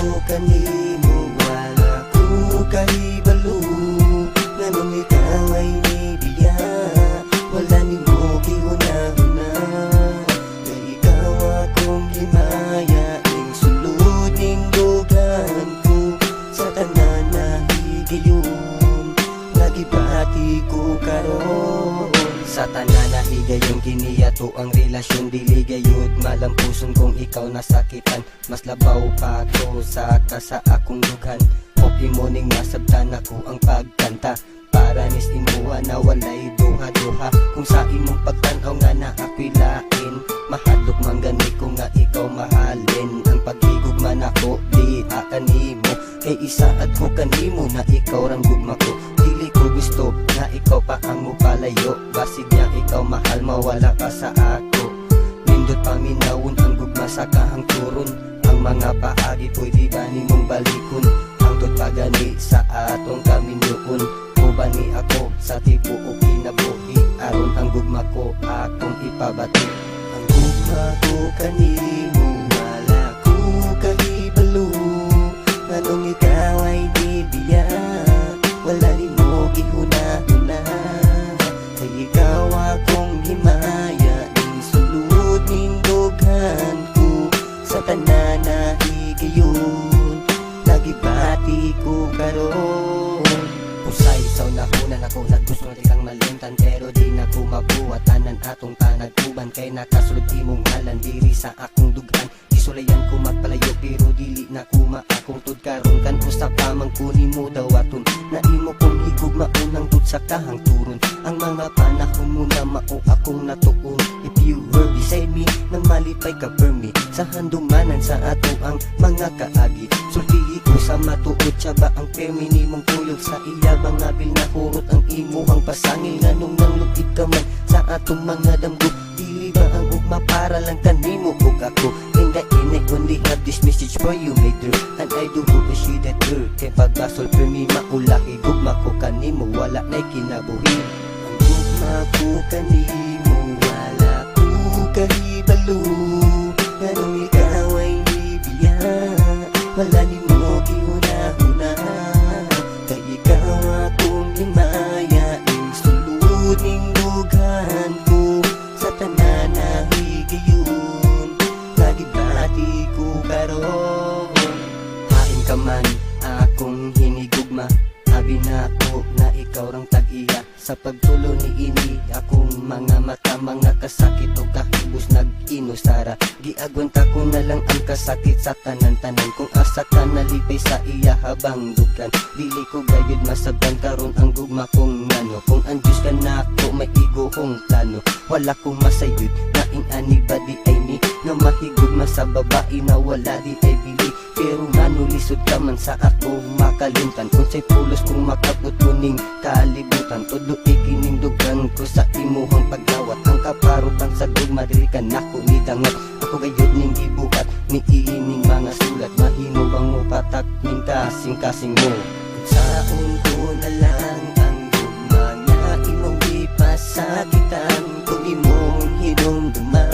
ko kanimo, wala ko kahibalo. Nganong ikaw ay nibiya, wala nimo gihuna-huna. Kay ikaw akong himaya, ing sulod ning dugan ko. Sa tanan na higayon, nagibati ko karon. Sa tanan na higayon, kiniyato ang relasyon, dili gayud malampuson kung ikaw nasakitan. Mas labaw pa ko sa sa akong dughan. Hope mo ning nasabtan ako ang pagkanta, para nis imuha na walay duha-duha. Kung sa imong pagtanaw nga na ako'y lain, mahadlok man gani ko nga ikaw mahalin. Ang paghigugma nako di kanimo, kay isaad ko kanimo na ikaw rang gugma ko. Dili ko gusto na ikaw pa ang mupalayo, basig niya ikaw mahal mawala ka sa ako. Nindot paminawon ang gugma sa kahangturon, ang mga paagi pwede ba nimong balikon. Hangtod pagani sa atong kaminyoon, ubani ako sa tipo o kinabuhi, aron ang gugma ko akong ipabati. Ang gugma ko kanimo, wala ko kahibalo. Nganong ikaw ay nibiya, wala nimo gihuna-huna. Kay ikaw akong himaya, ing sulod ning dughan ko. Sa tanan na higayon, nagibati ko karon. Usay sa unahunan ako naggusto na kang malimtan, pero di na ko mabuhat tanan atong tanagkuban. Kay nakasulod imong ngalan diri sa akong dughan. Isulayan ko magpalayo pero dili na ko maakong tud karon. Kan usap pamang kunin mo daw aton, na imo kong higugmaon ang tud sa kahangturon. Ang mga panahon mo na mao akong natuon. If you were beside me, nang malipay ka for me, sa handumanan sa ato ang mga kaagi. Sultihi ko sa matuod siya ba ang permini mong tuyog sa iya. Mga bil na kurot ang imuhang pasangil, nganong nang lupit ka man sa atong mga damgo. Dili ba ang ugma para lang kanimo ug ako? And I only have this message for you, my dear, and I do hope is you that girl. Kay pagbasol per mi maulaki, gugma ko kanimo wala na'y kinabuhi. Ang gugma ko kanimo, wala ko kahibalo. Nganong ikaw ay nibiya, wala nimo gihuna-huna. Kay ikaw akong himaya, ing sulod ning dughan ko. Sa tanan na higayon, nagibati ko karon. Hain ka man akong hinigugma, abi na ako na ikaw rang tag-iya. Sa pagtulo ni ini akong mga mata, mga kasakit o kahibos nag-inusara. Giagwanta ko na lang ang kasakit sa tanan-tanan, kung asa ka nalipay sa iya habang dugan. Dili ko gayud masabdan karon ang gugma kong ngano. Kung ang Diyos ka na ako may iguhong plano, wala kong masayud na ing-ani ba di ay ni, nga mahigugma sa babae na wala di ay bili. Pero ngano lisod ka man sa ako makalimtan, kung sa'y pulos kong makabot kuning kalibutan. Todo ikining dugang ko sa imuhang paglawat, ang kaparutang sa gugma dili ka nako nidangat. Ako gayud ning gibuhat ni ining mga sulat, mahimo bang mo patak ning kasing-kasing mo. Saon ko na lang ang gugma nga imong ipasakitan, kung imong hinumduman.